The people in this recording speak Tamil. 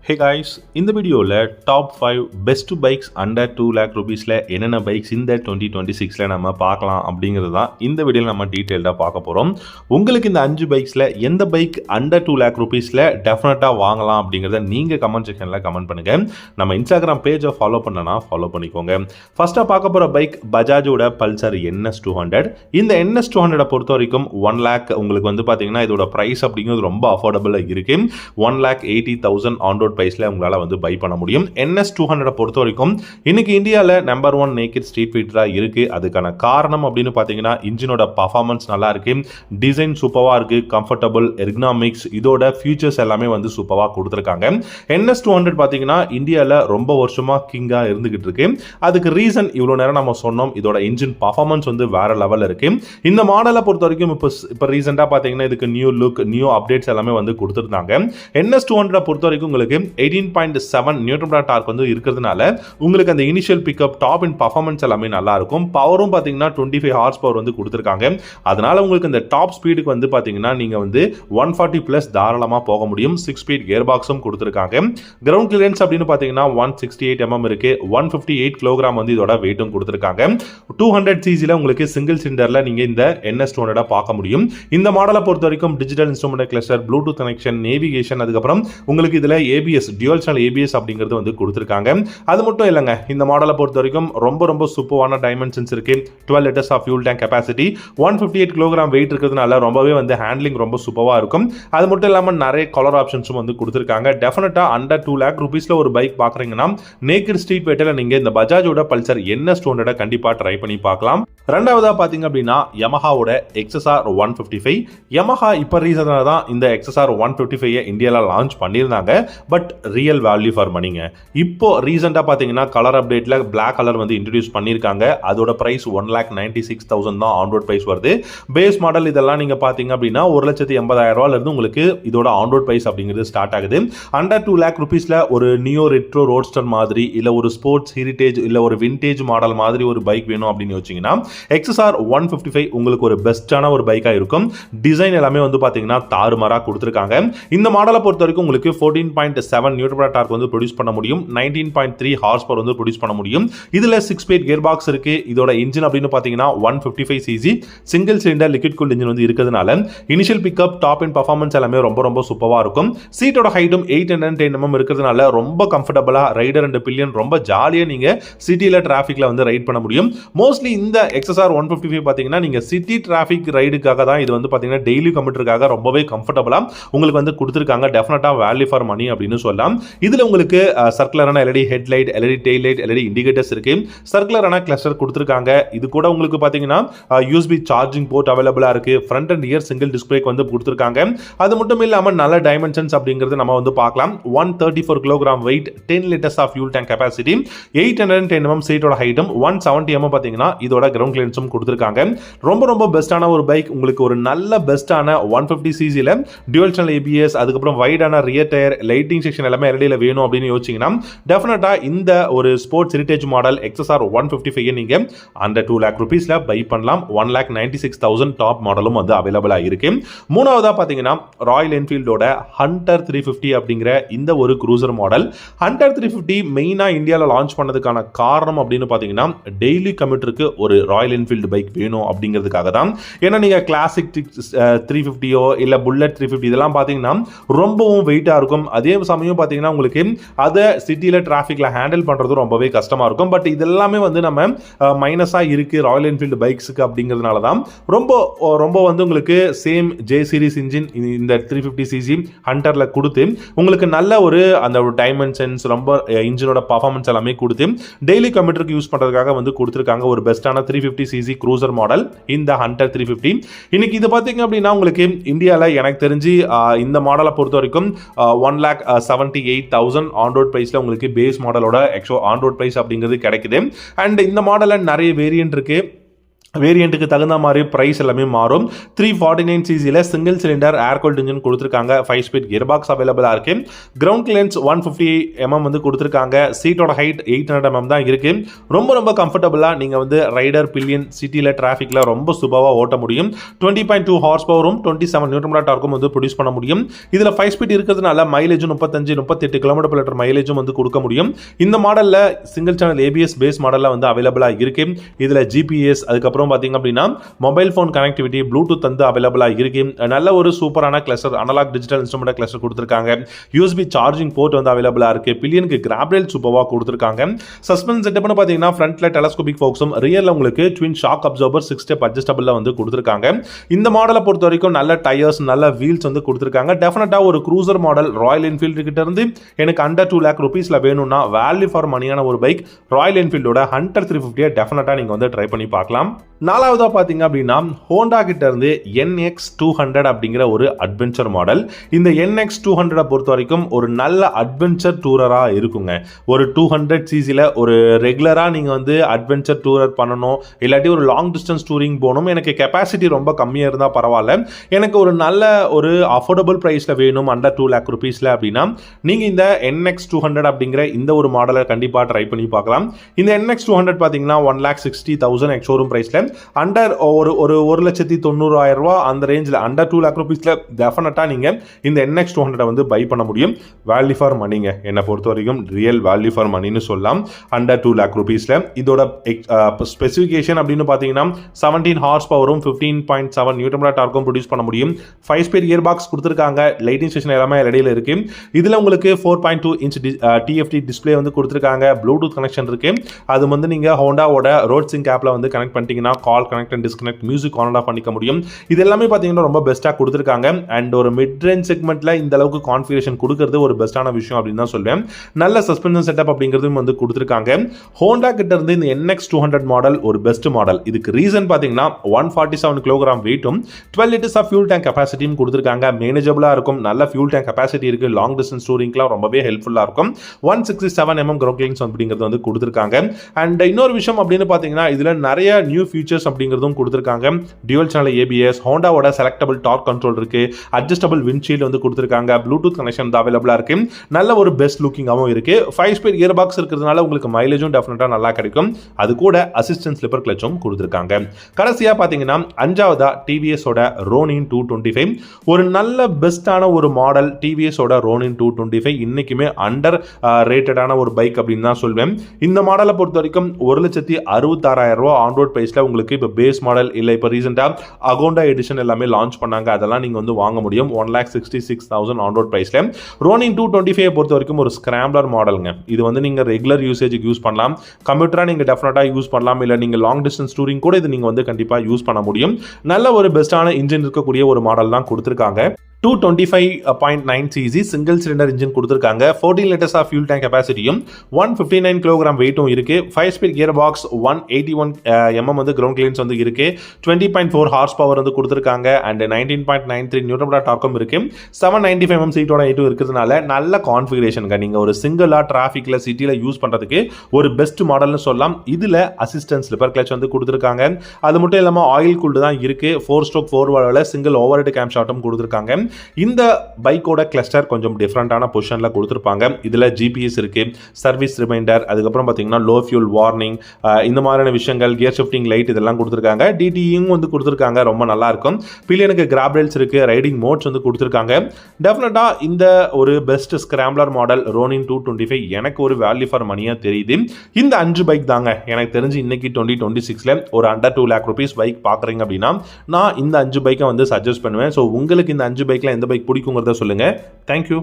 Hey guys, இந்த வீடியோவில் top 5 best bikes under 2 lakh rupeesல என்னென்ன பைக்ஸ் இந்த 2026ல நம்ம பார்க்கலாம் அப்படிங்கிறது தான் இந்த வீடியோவில் நம்ம டீட்டெயில்டாக பார்க்க போகிறோம். உங்களுக்கு இந்த 5 பைக்ஸில் எந்த பைக் அண்டர் 2 lakh rupeesல டெஃபினட்டாக வாங்கலாம் அப்படிங்கிறத நீங்கள் கமெண்ட் செக்ஷனில் கமெண்ட் பண்ணுங்கள். நம்ம இன்ஸ்டாகிராம் பேஜை ஃபாலோ பண்ணனா ஃபாலோ பண்ணிக்கோங்க. ஃபர்ஸ்ட்டாக பார்க்க போகிற பைக் பஜாஜோட பல்சர் NS 200. இந்த NS 200 பொறுத்த வரைக்கும் 1 lakh உங்களுக்கு வந்து பார்த்தீங்கன்னா இதோட ப்ரைஸ் அப்படிங்கிறது ரொம்ப அஃபோர்டபுளாக இருக்குது. 1,80,000 ஆன் ரோட் பிரைஸ்ல உங்களால வந்து பை பண்ண முடியும். NS 200 பொறுத்த வரைக்கும் இன்னைக்கு இந்தியாவில் நம்பர் 1 நேக்கட் ஸ்ட்ரீட் ஃபைட்டரா இருக்கு. அதுக்கான காரணம் அப்படின்னு பார்த்தீங்கன்னா இன்ஜினோட பர்ஃபார்மன்ஸ் நல்லா இருக்கு, டிசைன் சூப்பரா இருக்கு, கம்ஃபர்டபுள், எர்கனாமிக்ஸ், இதோட ஃபியூச்சர்ஸ் எல்லாமே வந்து சூப்பரா கொடுத்துருக்காங்க. NS 200 பார்த்தீங்கன்னா இந்தியாவில் ரொம்ப வருஷமா கிங்கா இருந்துகிட்டு இருக்கு. அதுக்கு ரீசன் இவ்வளோ நேரம் நம்ம சொன்னோம், இதோட இன்ஜின் பர்ஃபார்மன்ஸ் வந்து வேற லெவல் இருக்கு. இந்த மாடலை பொறுத்த வரைக்கும் இப்போ ரீசெண்டாக பார்த்தீங்கன்னா இதுக்கு நியூ லுக், நியூ அப்டேட்ஸ் எல்லாமே வந்து கொடுத்துருந்தாங்க. NS 200 பொறுத்த வரைக்கும் உங்களுக்கு 18.7 நியூட்டன் டார்க் வந்து இருக்கிறதுனால உங்களுக்கு அந்த இனிஷியல் பிக்கப், டாப் இன் பர்ஃபார்மன்ஸ் எல்லாமே நல்லா இருக்கும். பவரும் பார்த்தீங்கன்னா 25 ஹார்ஸ் பவர் வந்து கொடுத்துருக்காங்க. அதனால உங்களுக்கு இந்த டாப் ஸ்பீடுக்கு வந்து பார்த்தீங்கன்னா நீங்க வந்து 140+ தாராளமாக போக முடியும். 6 ஸ்பீட் கியர் பாக்ஸும் கொடுத்துருக்காங்க. கிரவுண்ட் கிளியரன்ஸ் அப்படின்னு பார்த்தீங்கன்னா 168 mm இருக்கு. 158 கிலோகிராம் வந்து இதோட வெயிட்டும் கொடுத்துருக்காங்க. 200 cc உங்களுக்கு சிங்கிள் சிலிண்டர்ல நீங்க இந்த NS 200 பார்க்க முடியும். இந்த மாடலை பொறுத்த வரைக்கும் digital instrument cluster, Bluetooth connection, navigation, அதுக்கப்புறம் உங்களுக்கு இதுல ABS, டியூவல் சேனல் ABS அப்படிங்கிறது வந்து கொடுத்துருக்காங்க. அது மட்டும் இல்லைங்க, இந்த மாடலை பொறுத்த வரைக்கும் ரொம்ப சூப்பரான டைமென்ஷன்ஸ் இருக்கு. 12 liters of fuel tank capacity, 158 kilogram weight இருக்கிறதுனால ரொம்பவே வந்து ஹேண்ட்லிங் ரொம்ப சூப்பரா இருக்கும். அது மட்டும் இல்லாமல் நிறைய கலர் ஆப்ஷன்ஸும் வந்து கொடுத்துருக்காங்க. டெஃபினட்டா அண்டர் 2 lakh rupeesல ஒரு பைக் பார்க்குறீங்கன்னா நேக்கட் ஸ்ட்ரீட் ஃபைட்டர்ல நீங்க இந்த பஜாஜோட பல்சர் NS 200 கண்டிப்பா ட்ரை பண்ணி பார்க்கலாம். ரெண்டாவதா பாத்தீங்க அப்படின்னா யமஹாவோட XSR 155. யமஹா இப்போ ரீசனாக தான் இந்த XSR 155 இந்தியாவில் லான்ச் பண்ணியிருந்தாங்க. பட் ரியல் வேல்யூ ஃபார் மணிங்க. இப்போ ரீசெண்டாக பார்த்தீங்கன்னா கலர் அப்டேட்டில் பிளாக் கலர் வந்து இன்ட்ரடியூஸ் பண்ணியிருக்காங்க. அதோட ப்ரைஸ் 1,96,000 தான் ஆன் ரோட் ப்ரைஸ் வருது. பேஸ் மாடல் இதெல்லாம் நீங்கள் பார்த்தீங்க அப்படின்னா 1,80,000 உங்களுக்கு இதோட ஆன் ரோட் ப்ரைஸ் அப்படிங்கிறது ஸ்டார்ட் ஆகுது. அண்டர் 2 lakh rupeesல ஒரு நியோ ரெட்ரோ ரோட்ஸ்டர் மாதிரி, இல்லை ஒரு ஸ்போர்ட்ஸ் ஹெரிட்டேஜ், இல்லை ஒரு விண்டேஜ் மாடல் மாதிரி ஒரு பைக் வேணும் அப்படின்னு யோசிச்சிங்கன்னா XSR 155 உங்களுக்கு ஒரு பெஸ்ட்டான ஒரு பைக்காக இருக்கும். டிசைன் எல்லாமே வந்து பார்த்தீங்கன்னா தாறுமாறாக கொடுத்துருக்காங்க. இந்த மாடலை பொறுத்த வரைக்கும் உங்களுக்கு 14.7 நியூட்டன் டார்க் வந்து ப்ரொடியூஸ் பண்ண முடியும். 19.3 ஹார்ஸ் பவர் வந்து ப்ரொடியூஸ் பண்ண முடியும். இதுல 6 ஸ்பீட் கியர் பாக்ஸ் இருக்கு. இதோட இன்ஜின் அப்படின்னு பார்த்தீங்கன்னா 155 cc single cylinder liquid cooled engine வந்து இருக்கிறதுனால இனிஷியல் பிக்கப், டாப் இன் பர்ஃபார்மன்ஸ் எல்லாமே ரொம்ப சூப்பரா இருக்கும். சீட்டோட ஹைட்டும் 810 mm இருக்கிறதுனால ரொம்ப கம்ஃபர்டபுளா ரைடர் அண்ட் பில்லியன் ரொம்ப ஜாலியா நீங்க சிட்டில டிராஃபிக்ல வந்து ரைட் பண்ண முடியும். மோஸ்ட்லி இந்த XSR 155 பார்த்தீங்கன்னா நீங்க சிட்டி டிராஃபிக் ரைடுக்காக தான் இது வந்து பார்த்தீங்கன்னா டெய்லி கம்யூட்டருக்காக ரொம்பவே கம்ஃபர்டபுளா உங்களுக்கு வந்து கொடுத்துருக்காங்க. டெஃபினட்டா வேல்யூ ஃபார் மணி அப்படின்னு சொல்லலாம். இதுல உங்களுக்கு சர்க்குலரான LED headlight, LED tail light, LED indicators இருக்கு. சர்க்குலரான கிளஸ்டர் கொடுத்துருக்காங்க. இது கூட உங்களுக்கு பார்த்தீங்கன்னா USB சார்ஜிங் போர்ட் அவைலபிளா இருக்கு. Front and rear single disc brake வந்து கொடுத்துருக்காங்க. அது மட்டும் இல்லாமல் நல்ல டைமென்ஷன்ஸ் அப்படிங்கிறது நம்ம வந்து பார்க்கலாம். 134 kilogram weight, 10 liters of fuel tank capacity, 810 mm சீட்டோட ஹைட்டும், 170 mm பார்த்தீங்கன்னா இதோட கிரவுண்ட் கிளியரன்ஸும் கொடுத்துருக்காங்க. ரொம்ப பெஸ்டான ஒரு பைக். உங்களுக்கு ஒரு நல்ல பெஸ்டான 150 cc டியூவல் சேனல் ABS, அதுக்கப்புறம் வைடான ரியர் டயர், லைட்டிங் செக்ஷன் எல்லாமே LEDல வேணும் அப்படின்னு யோசிச்சீங்கன்னா டெஃபினட்டா இந்த ஒரு ஸ்போர்ட்ஸ் ஹெரிட்டேஜ் மாடல் XSR 155 நீங்க அண்டர் 2 lakh rupeesல பை பண்ணலாம். 1,96,000 டாப் மாடலும் வந்து அவைலபிளா இருக்கு. மூணாவதா பாத்தீங்கன்னா ராயல் என்ஃபீல்டோட ஹண்டர் 350 அப்படிங்கிற இந்த ஒரு க்ரூசர் மாடல். ஹண்டர் 350 மெயினா இந்தியாவில் லான்ச் பண்ணதுக்கான காரணம் அப்படின்னு பாத்தீங்கன்னா டெய்லி கம்யூட்டருக்கு ஒரு ராயல் என்ஃபீல்டு பைக் வேணும் அப்படிங்கிறதுக்காக தான். ஏன்னா நீங்க கிளாசிக் 350 இல்ல புல்லட் 350 இதெல்லாம் பாத்தீங்கன்னா ரொம்பவும் வெயிட்டா இருக்கும். அதே சமயம் பாத்தீங்கன்னா உங்களுக்கு அதை சிட்டியில டிராஃபிக்ல ஹேண்டில் பண்றது ரொம்பவே கஷ்டமா இருக்கும். பட் இதெல்லாமே வந்து நம்ம மைனஸா இருக்கு ராயல் என்ஃபீல்டு பைக்ஸுக்கு அப்படிங்கிறதுனால தான் ரொம்ப வந்து உங்களுக்கு சேம் J சீரிஸ் இன்ஜின் இந்த 350 cc ஹண்டர்ல கொடுத்து உங்களுக்கு நல்ல ஒரு அந்த டைமென்ஷன்ஸ், ரொம்ப இன்ஜினோட பர்ஃபார்மன்ஸ் எல்லாமே கொடுத்து டெய்லி கம்யூட்டருக்கு யூஸ் பண்றதுக்காக வந்து கொடுத்துருக்காங்க ஒரு பெஸ்டான 350 cc க்ரூசர் மாடல் இந்த ஹண்டர் 350. இன்னைக்கு இது பாத்தீங்க அப்படின்னா உங்களுக்கு இந்தியாவில் எனக்கு தெரிஞ்சு இந்த மாடலை பொறுத்த வரைக்கும் 1,78,000 ஆன் ரோட் பிரைஸ்ல உங்களுக்கு பேஸ் மாடலோட ஆன் ரோட் பிரைஸ் அப்படிங்கிறது கிடைக்குது. அண்ட் இந்த மாடல்ல நிறைய வேரியன்ட் இருக்கு. வேரியண்ட்டுக்கு தகுந்த மாதிரி ப்ரைஸ் எல்லாமே மாறும். 349 சிசியில் single cylinder air cooled engine கொடுத்துருக்காங்க. 5 ஸ்பீட் கியர் பாக்ஸ் அவைலபிளாக இருக்கு. கிரவுண்ட் கிளியரன்ஸ் 150 mm வந்து கொடுத்துருக்காங்க. சீட்டோட ஹைட் 800 mm தான் இருக்கு. ரொம்ப கம்ஃபர்டபுளாக நீங்கள் வந்து ரைடர் பில்லியன் சிட்டியில் டிராஃபிக்கில் ரொம்ப சுபாவாக ஓட்ட முடியும். 20.2 ஹார்ஸ் பவரும் 27 நியூட்டன் டார்க்கும் வந்து ப்ரொடியூஸ் பண்ண முடியும். இதில் 5 ஸ்பீட் இருக்கிறதுனால மைலேஜும் 35-38 km/லிட்டர் மைலேஜும் வந்து கொடுக்க முடியும். இந்த மாடலில் சிங்கிள் சேனல் ABS பேஸ் மாடலில் வந்து அவைலபிளாக இருக்கு. இதில் GPS அதுக்கப்புறம் பாத்தீங்க அப்படின்னா மொபைல் போன் கனெக்டிவிட்டி ப்ளூடூத் வந்து அவைலபிளா இருக்கு. நல்ல ஒரு சூப்பரான cluster analogue digital instrument cluster கொடுத்திருக்காங்க. USB சார்ஜிங் போர்ட் வந்து அவைலபிளா இருக்கு. பில்லியனுக்கு கிராப் ரேல் சூப்பரா கொடுத்திருக்காங்க. சஸ்பென்ஷன் செட்டப்னு பாத்தீங்கன்னா ஃப்ரண்ட்ல டெலஸ்கோபிக் ஃபோக்ஸும் ரியர்ல உங்களுக்கு ட்வின் ஷாக் அப்சார்பர் 6 ஸ்டெப் அட்ஜஸ்டபிள்ல வந்து கொடுத்திருக்காங்க. இந்த மாடலை பொறுத்த வரைக்கும் நல்ல டயர்ஸ் நல்ல வீல்ஸ் வந்து கொடுத்திருக்காங்க. டெஃபினட்டா ஒரு க்ரூசர் மாடல் ராயல் என்ஃபீல்டு கிட்ட இருந்து எனக்கு அண்டர் 2 lakh rupeesல வேணும்னா வேல்யூ ஃபார் மணியான ஒரு பைக் ராயல் என்ஃபீல்டோட ஹண்டர் 350 டெஃபினட்டா நீங்க வந்து ட்ரை பண்ணி பார்க்கலாம். நாலாவதா பாத்தீங்க அப்படின்னா ஹோண்டா கிட்ட இருந்து NX200 அப்படிங்கிற ஒரு அட்வென்ச்சர் மாடல். இந்த NX200 பொறுத்த வரைக்கும் ஒரு நல்ல அட்வென்ச்சர் டூரரா இருக்குங்க. ஒரு 200 சிசில ஒரு ரெகுலரா நீங்க வந்து அட்வென்ச்சர் டூரர் பண்ணணும், இல்லாட்டி ஒரு லாங் டிஸ்டன்ஸ் டூரிங் போகணும், எனக்கு கெப்பாசிட்டி ரொம்ப கம்மியா இருந்தா பரவாயில்ல, எனக்கு ஒரு நல்ல ஒரு அஃபோர்டபுள் பிரைஸ்ல வேணும் அண்டர் 2 lakh rupeesல அப்படின்னா நீங்க இந்த NX200 அப்படிங்கிற இந்த ஒரு மாடலை கண்டிப்பா ட்ரை பண்ணி பார்க்கலாம். இந்த NX200 பாத்தீங்கன்னா 1,60,000 எக்ஸ்ஷோரூம் பிரைஸ்ல அண்டர் ஒரு 1,90,000 ரூபா அந்த ரேஞ்சில் அண்டர் 2 lakh rupeesல டெஃபினட்டா நீங்க இந்த NX200 வந்து பை பண்ண முடியும். வேல்யூ ஃபார் மணிங்க, என்னை பொறுத்த வரைக்கும் ரியல் வேல்யூ ஃபார் மணின்னு சொல்லலாம். அண்டர் 2 lakh rupeesல இதோட ஸ்பெசிஃபிகேஷன் அப்படின்னு பார்த்தீங்கன்னா 17 ஹார்ஸ் பவரும் 15.7 நியூட்டன் டார்க்கும் ப்ரொடியூஸ் பண்ண முடியும். 5 ஸ்பீட் கியர் பாக்ஸ் கொடுத்துருக்காங்க. லைட்டிங் ஸ்டேஷன் எல்லாமே இடையில இருக்கு. இதுல உங்களுக்கு 4.2 inch TFT டிஸ்பிளே வந்து கொடுத்துருக்காங்க. ப்ளூடூத் கனெக்ஷன் இருக்கு. அது வந்து நீங்க ஹோண்டாவோட ரோட் சிங்க் ஆப்ல வந்து கனெக்ட் பண்ணிட்டீங்கன்னா call connect and disconnect music on off பண்ணிக்க முடியும். இது எல்லாமே பாத்தீங்கன்னா ரொம்ப பெஸ்டா கொடுத்திருக்காங்க. அண்ட் ஒரு மிட் ரேஞ்ச் செக்மெண்ட்ல இந்த அளவுக்கு கான்ஃபிகரேஷன் கொடுக்கிறது ஒரு பெஸ்டான விஷயம் அப்படின்னு தான் சொல்வேன். நல்ல சஸ்பென்ஷன் செட்டப் அப்படிங்கிறதும் வந்து கொடுத்திருக்காங்க. ஹோண்டா கிட்ட இருந்து இந்த NX200 மாடல் ஒரு பெஸ்ட் மாடல். இதுக்கு ரீசன் பாத்தீங்கன்னா 147 kg வெயிட்டும் 12 liters ஆஃப் ஃபியூல் டேங்க் கெபாசிட்டியும் கொடுத்திருக்காங்க. மேனேஜபிளா இருக்கும். நல்ல ஃபியூல் டேங்க் கெபாசிட்டி இருக்கு. லாங் டிஸ்டன்ஸ் டூரிங்லாம் ரொம்பவே ஹெல்ப்ஃபுல்லா இருக்கும். 167 mm கிரவுண்ட் கிளியரன்ஸ் அப்படிங்கிறது வந்து கொடுத்திருக்காங்க. அண்ட் இன்னொரு விஷயம் அப்படின்னு பாத்தீங்கன்னா இதுல நிறைய நியூ ஃபீச்சர்ஸ் அப்படிங்கிறதும் கொடுத்திருக்காங்க. டியூவல் சேனல் ABS, ஹோண்டாவோட செலக்டபிள் டார்க் கண்ட்ரோல் இருக்கு, அட்ஜஸ்டபிள் விண்ட்ஷீல்ட் வந்து கொடுத்திருக்காங்க, ப்ளூடூத் கனெக்ஷன் அவைலபிளா இருக்கு, நல்ல ஒரு பெஸ்ட் லுக்கிங்காகவும் இருக்கு. 5 ஸ்பீட் கியர் பாக்ஸ் இருக்கிறதுனால உங்களுக்கு மைலேஜும் டெஃபினட்டா நல்லா கிடைக்கும். அது கூட அசிஸ்டன்ட் ஸ்லிப்பர் கிளச்சும் கொடுத்திருக்காங்க. கடைசியா பாத்தீங்கன்னா அஞ்சாவதா TVS ஓட Ronin 225 ஒரு நல்ல பெஸ்டான ஒரு மாடல். TVS ஓட Ronin 225 இன்னைக்குமே அண்டர் ரேட்டடான ஒரு பைக் அப்படின்னு தான் சொல்வேன். இந்த மாடலை பொறுத்த வரைக்கும் 1,66,000 ரூபாய் ஆன் ரோட் பிரைஸ்ல உங்களுக்கு இப்போ பேஸ் மாடல் இல்லை, இப்போ ரீசெண்டா அகோண்டா எடிஷன் எல்லாமே லான்ச் பண்ணாங்க, அதெல்லாம் நீங்க வந்து வாங்க முடியும் 1,66,000 ஆன் ரோட் பிரைஸ்ல. Ronin 225 பொறுத்த வரைக்கும் ஒரு ஸ்கிராம்ப்ளர் மாடலுங்க. இது வந்து நீங்க ரெகுலர் யூசேஜுக்கு யூஸ் பண்ணலாம், கம்ப்யூட்டரா நீங்க டெஃபினட்டா யூஸ் பண்ணலாம், இல்ல நீங்க லாங் டிஸ்டன்ஸ் டூரிங் கூட இது நீங்க வந்து கண்டிப்பா யூஸ் பண்ண முடியும். நல்ல ஒரு பெஸ்டான இன்ஜின் இருக்கக்கூடிய ஒரு மாடல் தான் கொடுத்திருக்காங்க. 225.9 cc சிங்கிள் சிலிண்டர் இன்ஜின் கொடுத்திருக்காங்க. 14 liters ஆஃப் ஃபியூல் டேங்க் கெபாசிட்டியும் 159 kg வெயிட்டும் இருக்கு. 5 ஸ்பீட் கியர் பாக்ஸ் 181 mm வந்து கிரவுண்ட் கிளியரன்ஸ் வந்து இருக்கு. 20.4 ஹார்ஸ் பவர் வந்து கொடுத்திருக்காங்க. அண்ட் 19.93 நியூட்டன் டார்க்கும் இருக்கு. 795 mm சீட்டோட ஹைட்டும் இருக்கிறதுனால நல்ல கான்ஃபிகரேஷனுங்க. நீங்க ஒரு சிங்கிளா டிராஃபிக்ல சிட்டில யூஸ் பண்றதுக்கு ஒரு பெஸ்ட் மாடல்னு சொல்லலாம். இதுல அசிஸ்டன்ட் ஸ்லிப்பர் கிளட்ச் வந்து கொடுத்திருக்காங்க. அது மட்டும் இல்லாம ஆயில் கூல்டு தான் இருக்கு. 4/4 வால்வ்ல சிங்கிள் ஓவர்ஹெட் கேம் ஷாட்டும் கொடுத்திருக்காங்க. இந்த பைக்கோட கிளஸ்டர் கொஞ்சம் டிஃபரெண்டான பொசிஷன்ல கொடுத்திருப்பாங்க. இதுல GPS இருக்கு, சர்வீஸ் ரிமைண்டர், அதுக்கப்புறம் பாத்தீங்கன்னா லோ ஃபியூல் வார்னிங், இந்த மாதிரியான விஷயங்கள், கியர் ஷிஃப்டிங் லைட் இதெல்லாம் கொடுத்திருக்காங்க. DTEயும் வந்து கொடுத்திருக்காங்க. ரொம்ப நல்லா இருக்கும். பில்லியனுக்கு கிராப் ரேல்ஸ் இருக்கு, ரைடிங் மோட்ஸ் வந்து கொடுத்திருக்காங்க. டெஃபினட்டா இந்த ஒரு பெஸ்ட் ஸ்கிராம்ப்ளர் மாடல் Ronin 225 எனக்கு ஒரு வேல்யூ ஃபார் மணியா தெரியுது. இந்த 5 பைக் தாங்க எனக்கு தெரிஞ்சு இன்னைக்கு 2026ல ஒரு அண்டர் 2 lakh rupees பைக் பாக்குறீங்க அப்படின்னா நான் இந்த 5 பைக்கை வந்து சஜஸ்ட் பண்ணுவேன். ஸோ உங்களுக்கு இந்த 5 பைக்ல எந்த பைக் பிடிக்குங்கிறத சொல்லுங்க. தேங்க்யூ.